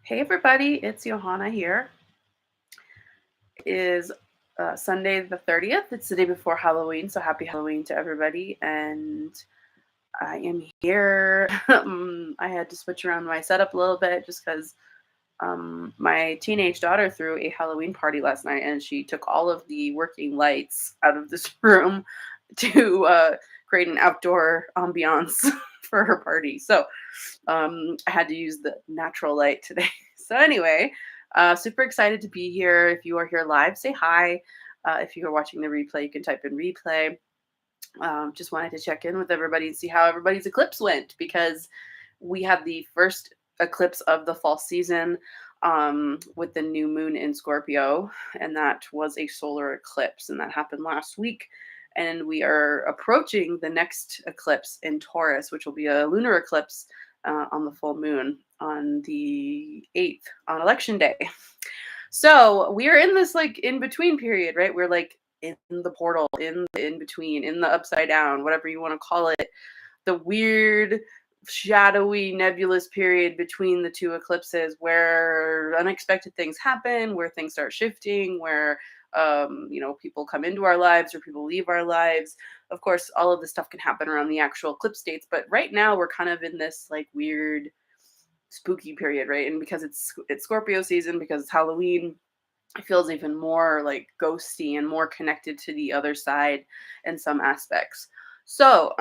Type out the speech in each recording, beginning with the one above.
Hey everybody, it's Johanna here. It is Sunday the 30th. It's the day before Halloween, so happy Halloween to everybody. And I am here. I had to switch around my setup a little bit just because my teenage daughter threw a Halloween party last night and she took all of the working lights out of this room to create an outdoor ambiance for her party. So I had to use the natural light today. So anyway, super excited to be here. If you are here live, say hi. If you are watching the replay, you can type in replay. Just wanted to check in with everybody and see how everybody's eclipse went because we had the first eclipse of the fall season with the new moon in Scorpio, and that was a solar eclipse, and that happened last week. And we are approaching the next eclipse in Taurus, which will be a lunar eclipse on the full moon on the 8th on election day. So we are in this like in between period, right? We're like in the portal, in the in between, in the upside down, whatever you want to call it. The weird, shadowy, nebulous period between the two eclipses where unexpected things happen, where things start shifting, where people come into our lives or people leave our lives. Of course, all of this stuff can happen around the actual eclipse dates, but right now we're kind of in this like weird spooky period, right? And because it's Scorpio season, because it's Halloween, it feels even more like ghosty and more connected to the other side in some aspects. So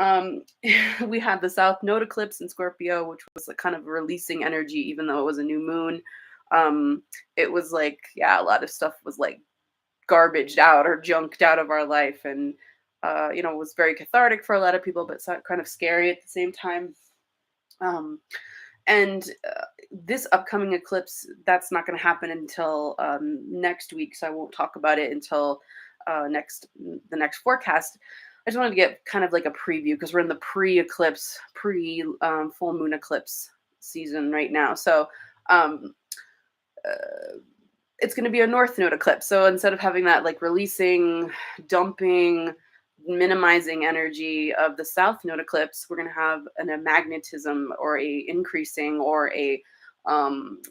we had the South Node eclipse in Scorpio, which was like kind of releasing energy, even though it was a new moon. It was like, yeah, a lot of stuff was like garbaged out or junked out of our life, and it was very cathartic for a lot of people, but kind of scary at the same time. Um, and this upcoming eclipse, that's not going to happen until next week, so I won't talk about it until the next forecast. I just wanted to get kind of like a preview because we're in the pre-eclipse, full moon eclipse season right now. So um, uh, it's going to be a north node eclipse. So instead of having that like releasing, dumping, minimizing energy of the south node eclipse, we're going to have a magnetism or a increasing or a um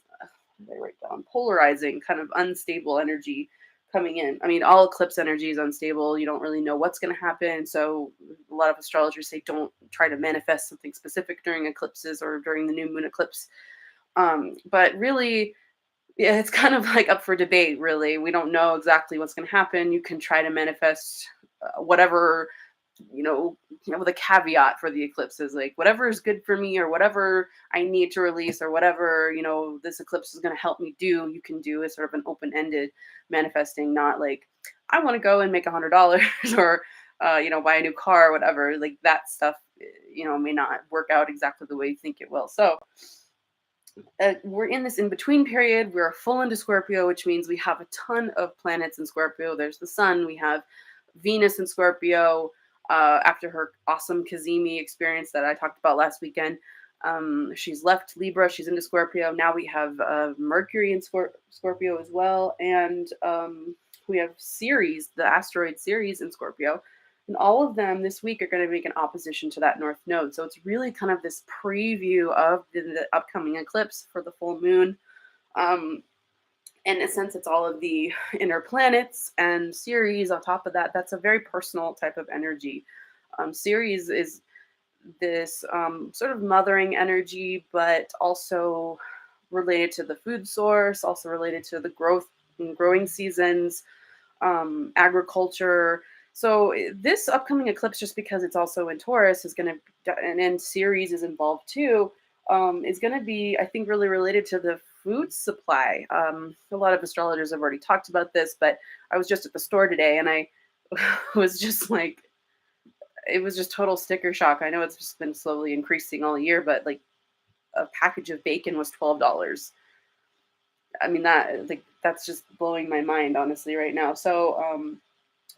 what did I write down, polarizing kind of unstable energy coming in. I mean, all eclipse energy is unstable. You don't really know what's going to happen. So a lot of astrologers say don't try to manifest something specific during eclipses or during the new moon eclipse. But really, yeah, it's kind of like up for debate, really. We don't know exactly what's going to happen. You can try to manifest whatever, with a caveat for the eclipses, like whatever is good for me or whatever I need to release or whatever, this eclipse is going to help me do, you can do is sort of an open ended manifesting, not like, I want to go and make $100 or, buy a new car or whatever. Like that stuff, may not work out exactly the way you think it will. So, we're in this in between period. We're full into Scorpio, which means we have a ton of planets in Scorpio. There's the sun. We have Venus in Scorpio after her awesome Kazemi experience that I talked about last weekend. She's left Libra. She's into Scorpio. Now we have Mercury in Scorpio as well. And we have Ceres, the asteroid Ceres in Scorpio. And all of them this week are going to make an opposition to that North Node. So it's really kind of this preview of the upcoming eclipse for the full moon. Um, and in a sense, it's all of the inner planets and Ceres on top of that. That's a very personal type of energy. Ceres is this sort of mothering energy, but also related to the food source, also related to the growing seasons, agriculture. So this upcoming eclipse, just because it's also in Taurus, is going to, and Ceres is involved too, is going to be, I think, really related to the food supply. A lot of astrologers have already talked about this, but I was just at the store today and I was just like, it was just total sticker shock. I know it's just been slowly increasing all year, but like a package of bacon was $12. I mean, that's just blowing my mind, honestly, right now. So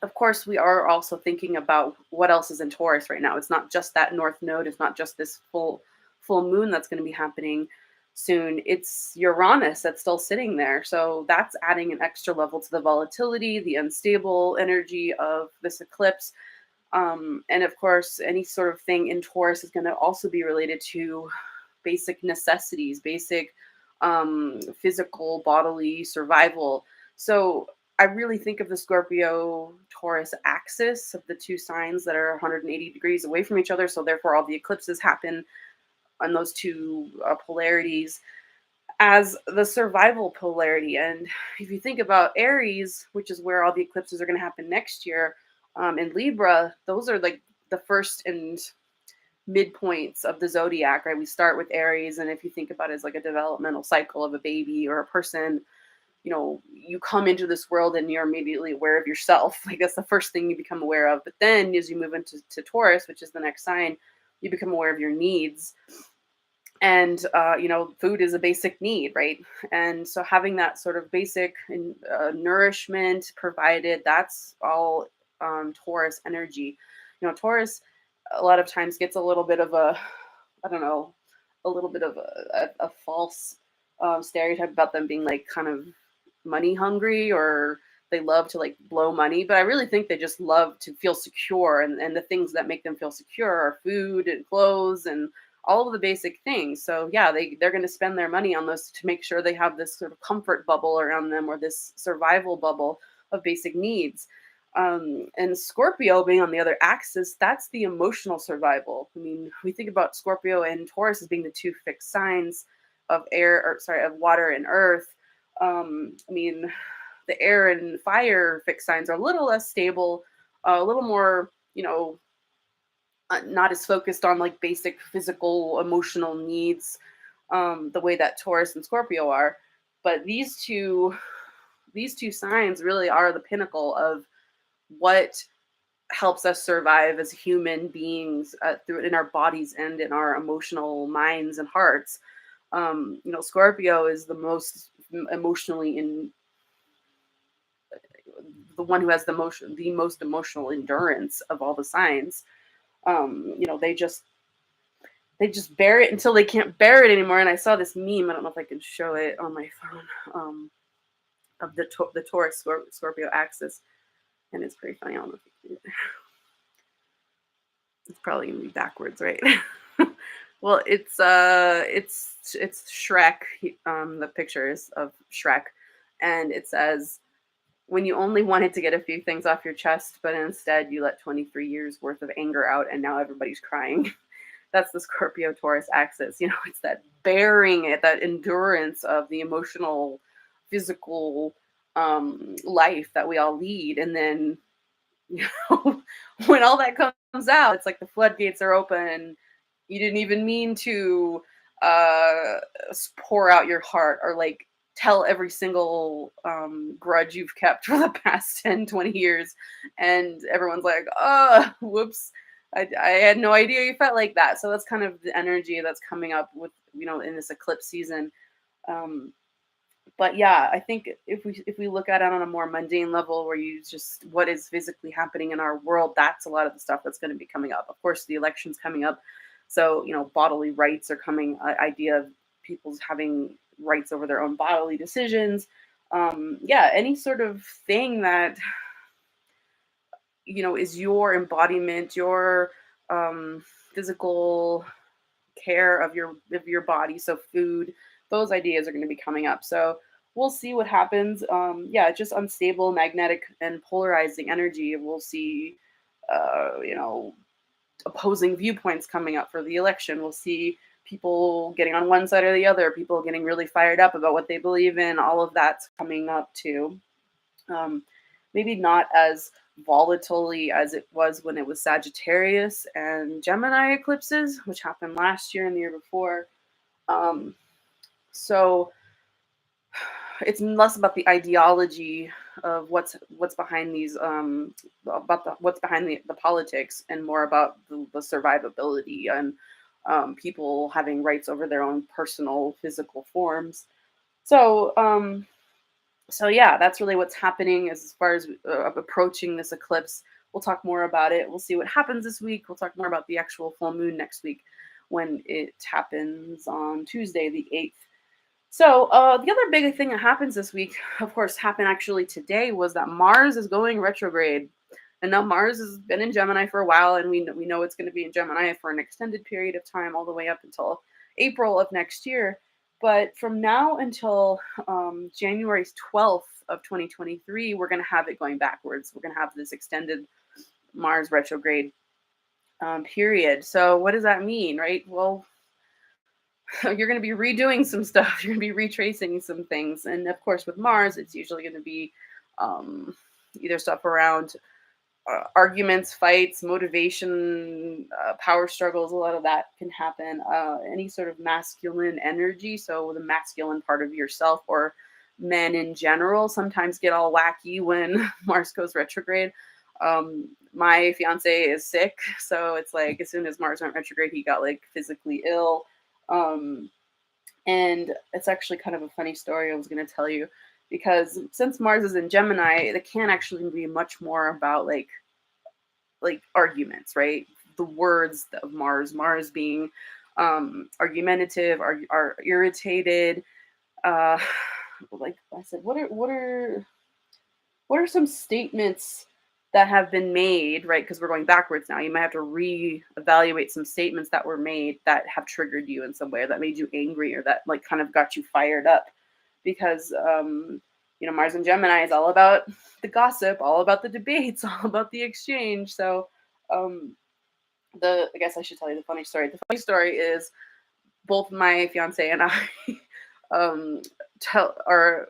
of course, we are also thinking about what else is in Taurus right now. It's not just that North Node. It's not just this full moon that's going to be happening soon. It's Uranus that's still sitting there. So that's adding an extra level to the volatility, the unstable energy of this eclipse. And of course, any sort of thing in Taurus is going to also be related to basic necessities, basic physical, bodily survival. So I really think of the Scorpio Taurus axis of the two signs that are 180 degrees away from each other. So therefore, all the eclipses happen on those two polarities as the survival polarity. And if you think about Aries, which is where all the eclipses are going to happen next year, in Libra, those are like the first and midpoints of the zodiac, right? We start with Aries, and if you think about it as like a developmental cycle of a baby or a person, you come into this world and you're immediately aware of yourself. Like that's the first thing you become aware of. But then as you move into Taurus, which is the next sign, you become aware of your needs. And food is a basic need, right? And so having that sort of basic nourishment provided, that's all Taurus energy. Taurus a lot of times gets a little bit of a, I don't know, a little bit of a false stereotype about them being like kind of money hungry, or they love to like blow money. But I really think they just love to feel secure, and the things that make them feel secure are food and clothes and all of the basic things. So yeah, they're going to spend their money on those to make sure they have this sort of comfort bubble around them, or this survival bubble of basic needs. And Scorpio being on the other axis, that's the emotional survival. I mean, we think about Scorpio and Taurus as being the two fixed signs of of water and earth. I mean, the air and fire fixed signs are a little less stable, a little more, not as focused on like basic physical, emotional needs, the way that Taurus and Scorpio are. But these two signs really are the pinnacle of what helps us survive as human beings, through in our bodies and in our emotional minds and hearts. Scorpio is the most emotionally in the one who has the most emotional endurance of all the signs. They just bear it until they can't bear it anymore. And I saw this meme. I don't know if I can show it on my phone, of the Taurus Scorpio axis, and it's pretty funny. I don't know if you can. It's probably gonna be backwards, right? Well, it's Shrek. The picture is of Shrek, and it says, when you only wanted to get a few things off your chest, but instead you let 23 years worth of anger out, and now everybody's crying. That's the Scorpio Taurus axis. It's that bearing it, that endurance of the emotional, physical life that we all lead. And then, you when all that comes out, it's like the floodgates are open, and you didn't even mean to uh, pour out your heart, or like tell every single grudge you've kept for the past 10, 20 years. And everyone's like, oh, whoops. I had no idea you felt like that. So that's kind of the energy that's coming up with, in this eclipse season. Um, but yeah, I think if we look at it on a more mundane level, where you just what is physically happening in our world, that's a lot of the stuff that's going to be coming up. Of course, the election's coming up, so bodily rights are coming. Idea of people's having rights over their own bodily decisions. Yeah, any sort of thing that is your embodiment, your physical care of your body. So food, those ideas are going to be coming up. So we'll see what happens. Yeah, it's just unstable, magnetic, and polarizing energy. We'll see, opposing viewpoints coming up for the election. We'll see people getting on one side or the other, people getting really fired up about what they believe in. All of that's coming up too. Um, Maybe not as volatilely as it was when it was Sagittarius and Gemini eclipses, which happened last year and the year before. Um, so it's less about the ideology of what's behind these, about what's behind the politics, and more about the survivability, and people having rights over their own personal physical forms. So so yeah, that's really what's happening as far as approaching this eclipse. We'll talk more about it. We'll see what happens this week. We'll talk more about the actual full moon next week, when it happens on Tuesday, the 8th. So the other big thing that happens this week, of course, happened actually today, was that Mars is going retrograde. And now Mars has been in Gemini for a while, and we know it's going to be in Gemini for an extended period of time, all the way up until April of next year. But from now until January 12th of 2023, we're going to have it going backwards. We're going to have this extended Mars retrograde period. So what does that mean, right? Well, you're going to be redoing some stuff. You're going to be retracing some things. And of course, with Mars, it's usually going to be um, either stuff around arguments, fights, motivation, power struggles. A lot of that can happen. Any sort of masculine energy. So the masculine part of yourself, or men in general, sometimes get all wacky when Mars goes retrograde. My fiance is sick, so it's like as soon as Mars went retrograde, he got like physically ill. Um, and it's actually kind of a funny story I was going to tell you, because since Mars is in Gemini, it can actually be much more about like arguments, right? The words of Mars being argumentative, are irritated. Uh, like I said, what are some statements that have been made, right? Because we're going backwards now. You might have to reevaluate some statements that were made that have triggered you in some way, or that made you angry, or that like kind of got you fired up. Because Mars and Gemini is all about the gossip, all about the debates, all about the exchange. So um, I guess I should tell you the funny story. The funny story is both my fiance and I um, tell or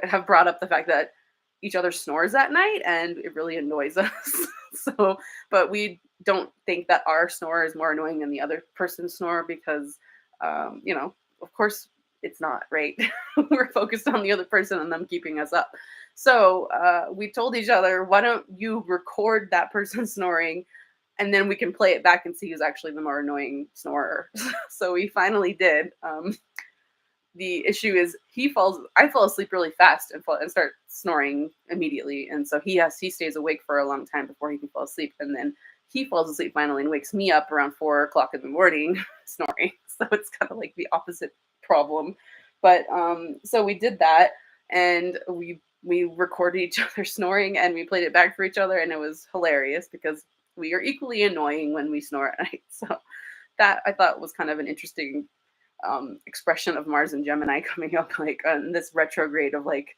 have brought up the fact that each other snores at night, and it really annoys us. So, but we don't think that our snore is more annoying than the other person's snore, because, of course it's not, right? We're focused on the other person and them keeping us up. So we told each other, why don't you record that person snoring, and then we can play it back and see who's actually the more annoying snorer. So we finally did. The issue is I fall asleep really fast and start snoring immediately, and so he stays awake for a long time before he can fall asleep, and then he falls asleep finally and wakes me up around 4 o'clock in the morning snoring. So it's kind of like the opposite problem. But so we did that, and we recorded each other snoring, and we played it back for each other, and it was hilarious because we are equally annoying when we snore at night. So that I thought was kind of an interesting expression of Mars and Gemini coming up, like on this retrograde of like,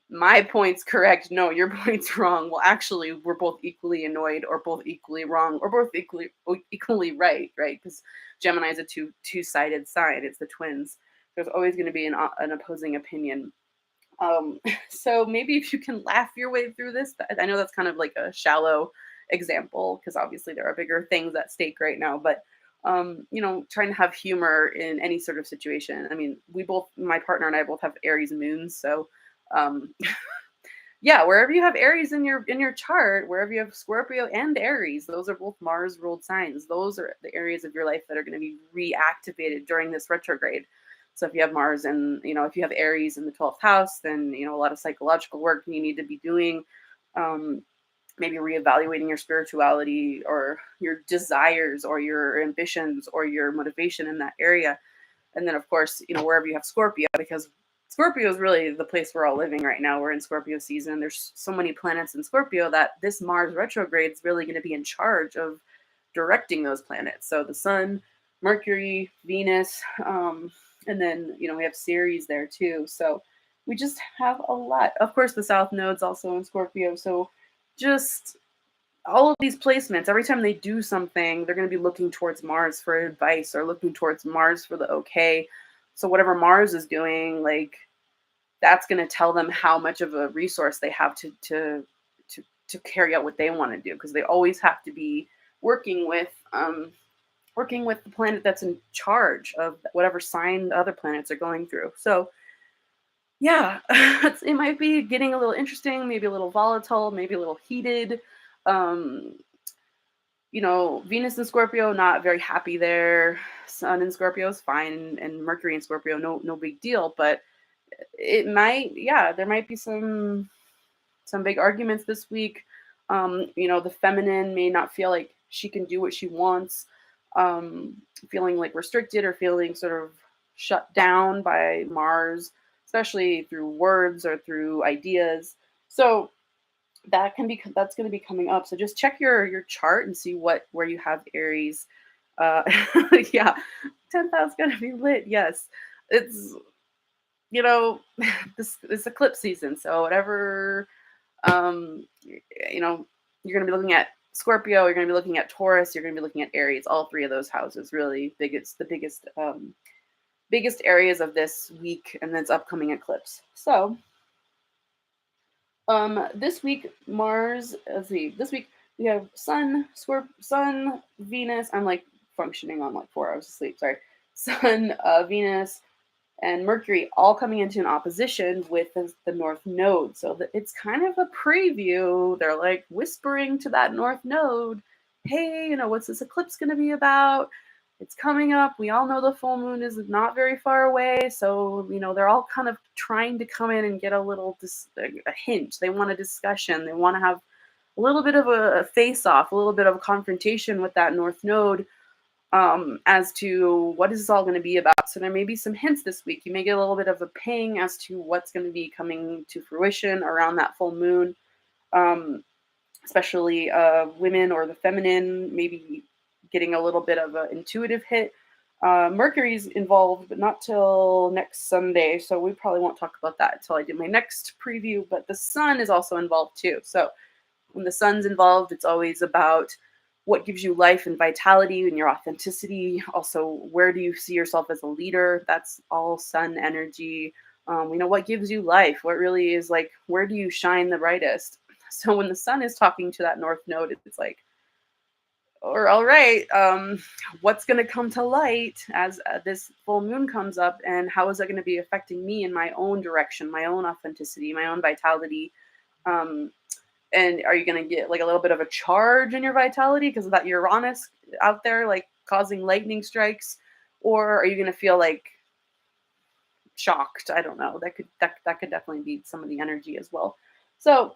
my point's correct, no, your point's wrong. Well, actually, we're both equally annoyed, or both equally wrong, or both equally right, right? Because Gemini is a two-sided sign. It's the twins. There's always going to be an opposing opinion. So maybe if you can laugh your way through this, I know that's kind of like a shallow example, because obviously there are bigger things at stake right now, but trying to have humor in any sort of situation. I mean, my partner and I both have Aries moons, so um, yeah, wherever you have Aries in your chart, wherever you have Scorpio and Aries, those are both Mars ruled signs. Those are the areas of your life that are going to be reactivated during this retrograde. So if you have Mars and if you have Aries in the 12th house, then a lot of psychological work you need to be doing. Maybe reevaluating your spirituality, or your desires, or your ambitions, or your motivation in that area. And then of course, wherever you have Scorpio, because Scorpio is really the place we're all living right now. We're in Scorpio season. There's so many planets in Scorpio that this Mars retrograde is really going to be in charge of directing those planets. So the Sun, Mercury, Venus, and then we have Ceres there too. So we just have a lot. Of course, the South Node's also in Scorpio. So just all of these placements, every time they do something, they're going to be looking towards Mars for advice, or looking towards Mars for the okay. So whatever Mars is doing, like, that's going to tell them how much of a resource they have to carry out what they want to do, because they always have to be working with the planet that's in charge of whatever sign the other planets are going through. So yeah, it might be getting a little interesting, maybe a little volatile, maybe a little heated. Um, Venus in Scorpio, not very happy there. Sun in Scorpio is fine, and Mercury in Scorpio, no big deal. But there might be some big arguments this week. The feminine may not feel like she can do what she wants, feeling like restricted, or feeling sort of shut down by Mars, especially through words or through ideas. So that's going to be coming up. So just check your chart and see where you have Aries. Yeah, 10th house going to be lit. Yes. it's you know this eclipse season, so whatever you know, you're going to be looking at Scorpio, you're going to be looking at Taurus, you're going to be looking at Aries. All three of those houses really big. It's the biggest areas of this week and this upcoming eclipse. So this week Mars. Let's see. This week we have Sun, Venus. I'm like functioning on like 4 hours of sleep. Sorry. Sun, Venus, and Mercury all coming into an opposition with the North Node. So it's kind of a preview. They're like whispering to that North Node, hey, what's this eclipse going to be about? It's coming up. We all know the full moon is not very far away. So, they're all kind of trying to come in and get a hint. They want a discussion. They want to have a little bit of a face off, a little bit of a confrontation with that North Node as to what is this all going to be about. So there may be some hints this week. You may get a little bit of a ping as to what's going to be coming to fruition around that full moon, especially women or the feminine, maybe getting a little bit of an intuitive hit. Mercury's involved, but not till next Sunday, so we probably won't talk about that until I do my next preview, but the sun is also involved too. So when the sun's involved, it's always about what gives you life and vitality and your authenticity. Also, where do you see yourself as a leader? That's all sun energy. What gives you life? What really is like, where do you shine the brightest? So when the sun is talking to that North Node, it's like, or all right, what's going to come to light as this full moon comes up, and how is that going to be affecting me in my own direction, my own authenticity, my own vitality? And are you going to get like a little bit of a charge in your vitality because of that Uranus out there, like causing lightning strikes? Or are you going to feel like shocked? I don't know. That could definitely be some of the energy as well. So,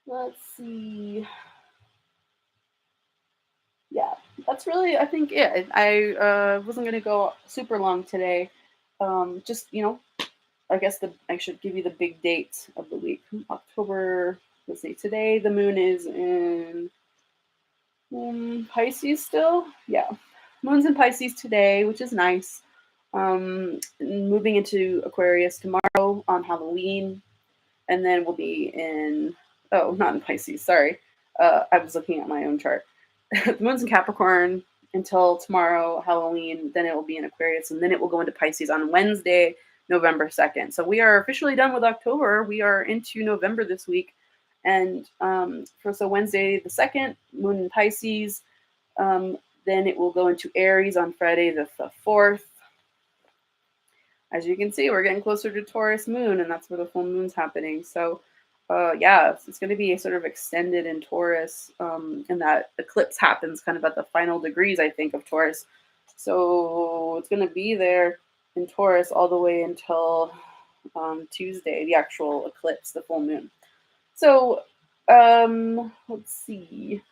let's see. Yeah, that's really, I think, it. I wasn't going to go super long today. Just, I guess I should give you the big dates of the week. October, let's see, today the moon is in Pisces still. Yeah, moon's in Pisces today, which is nice. Moving into Aquarius tomorrow on Halloween, and then we'll be in, oh, not in Pisces, sorry. I was looking at my own chart. The moon's in Capricorn until tomorrow, Halloween, then it will be in Aquarius, and then it will go into Pisces on Wednesday, November 2nd. So we are officially done with October. We are into November this week. And so Wednesday the 2nd, moon in Pisces. Then it will go into Aries on Friday the 4th. As you can see, we're getting closer to Taurus moon, and that's where the full moon's happening. So yeah, it's going to be sort of extended in Taurus, and that eclipse happens kind of at the final degrees, I think, of Taurus. So it's going to be there in Taurus all the way until Tuesday, the actual eclipse, the full moon. So let's see.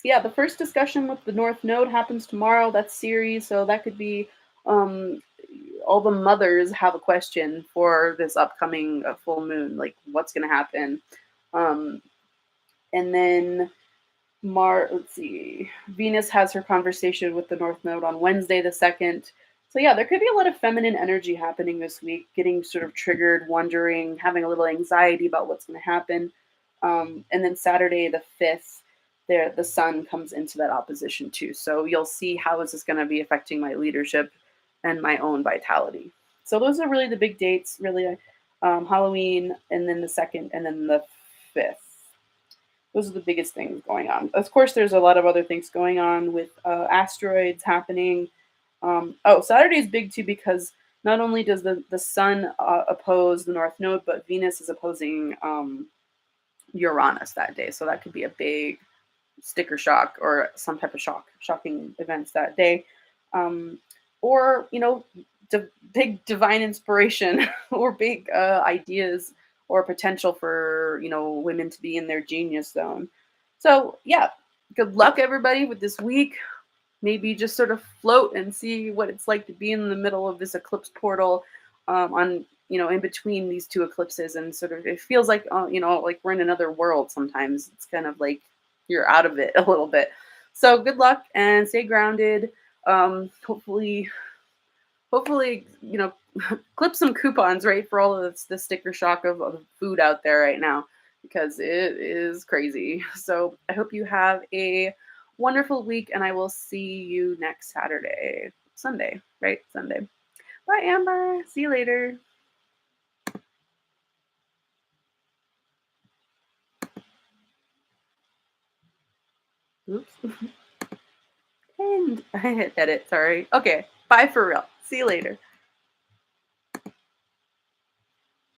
Yeah, the first discussion with the North Node happens tomorrow. That's Ceres, so that could be all the mothers have a question for this upcoming full moon, like what's going to happen. And then let's see, Venus has her conversation with the North Node on Wednesday the 2nd. So yeah, there could be a lot of feminine energy happening this week, getting sort of triggered, wondering, having a little anxiety about what's going to happen. And then Saturday the 5th, the sun comes into that opposition too. So you'll see how is this going to be affecting my leadership and my own vitality. So those are really the big dates, really, Halloween, and then the 2nd, and then the 5th. Those are the biggest things going on. Of course, there's a lot of other things going on with asteroids happening. Saturday is big too because not only does the sun oppose the North Node, but Venus is opposing Uranus that day. So that could be a big sticker shock or some type of shocking events that day. Or, big divine inspiration or big ideas or potential for, women to be in their genius zone. So yeah, good luck everybody with this week. Maybe just sort of float and see what it's like to be in the middle of this eclipse portal in between these two eclipses, and sort of it feels like like we're in another world sometimes. It's kind of like you're out of it a little bit. So good luck and stay grounded. Hopefully, clip some coupons, right, for all of this, the sticker shock of food out there right now because it is crazy. So I hope you have a wonderful week, and I will see you next Sunday, right? Sunday. Bye, Amber. See you later. Oops. And I hit edit. Sorry. Okay. Bye for real. See you later.